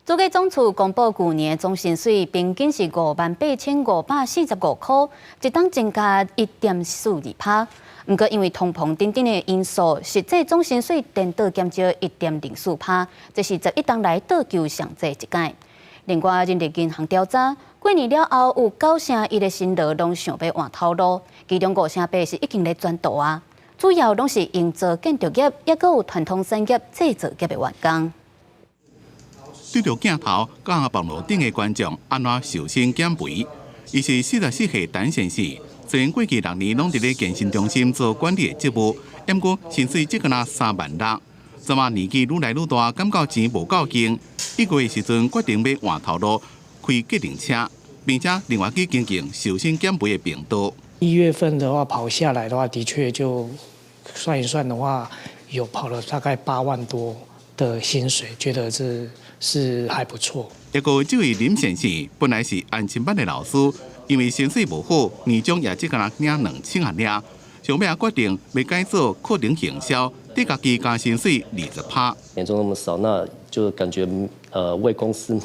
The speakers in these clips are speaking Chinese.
主计总处公布去年总薪水平均是58545块，一档增加1.42%。不过因为通膨等等的因素，实际总薪水颠倒减少1.04%，这是11档来倒球上济一届。另外，人力银行调查，过年了后有9成1的新劳拢想要换头路，其中5成8是已经在转道啊，主要拢是营造建筑业，也阁有传统产业制造业的员工。对着镜头，甲网络顶的观众安怎受薪减肥？伊是44岁陈先生，虽然过去6年拢伫咧健身中心做管理的职务，不过薪水只敢若3万6。怎么年纪愈来愈大，感觉钱无够用？1个月时阵决定要换头路，开计程车，并且另外去经营受薪减肥的频道。1月份的话跑下来的话，的确就算一算的话，有跑了大概8万多的薪水，觉得这是还不错。一个这位林先生本来是安亲班的老师，因为薪水无好，年终也只敢若领2000元尔。想要决定要改做课程行销，对家己加薪水20%。年终那么少，那就感觉为公司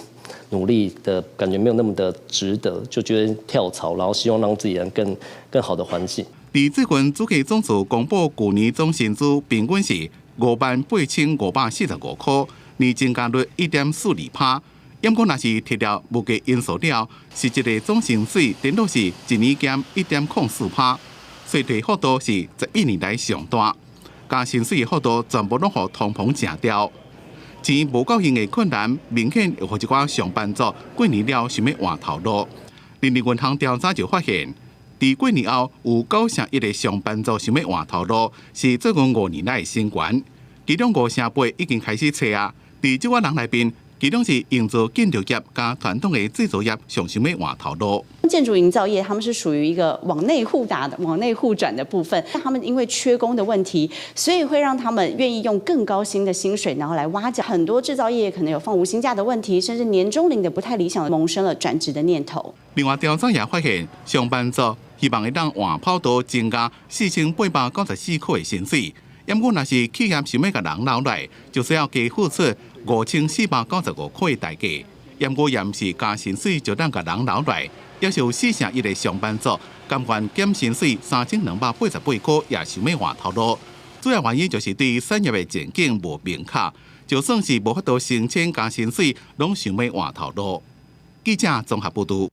努力的感觉没有那么的值得，就觉得跳槽，然后希望让自己人更好的环境。伫这份主计总处公布去年总薪资平均是58545块，年增加率1.42%。不过，若是剔掉物价因素了，实际的总薪水顶多是1年减1.04%，衰退幅度是11年来上大。加薪水的幅度全部拢互通膨吃掉。钱无够用的困难，明显又互一寡上班族过年了想要换头路。人力银行调查就发现，伫过年后有9成1的上班族想要换头路，是最近5年来的新高。其中5成8已经开始找啊。伫这伙人内边，其中是营造建筑业加传统的制造业上想要换头路。建筑营造业他们是属于一个往内互打的、往内互转的部分。他们因为缺工的问题，所以会让他们愿意用更高薪的薪水，然后来挖角。很多制造业可能有放无薪假的问题，甚至年终领的不太理想，萌生了转职的念头。另外，调查也发现，上班族希望会当换跑道增加4894块的薪水。不过，若是企业想要甲人留来，就需要加付出5495块的代价。不过，也毋是加薪水就当甲人留来，也是有4成1的上班族甘愿减薪水3288块，也想要换头路。主要原因就是对产业的前景无明确，就算是无法度申请加薪水，拢想要换头路。记者综合报道。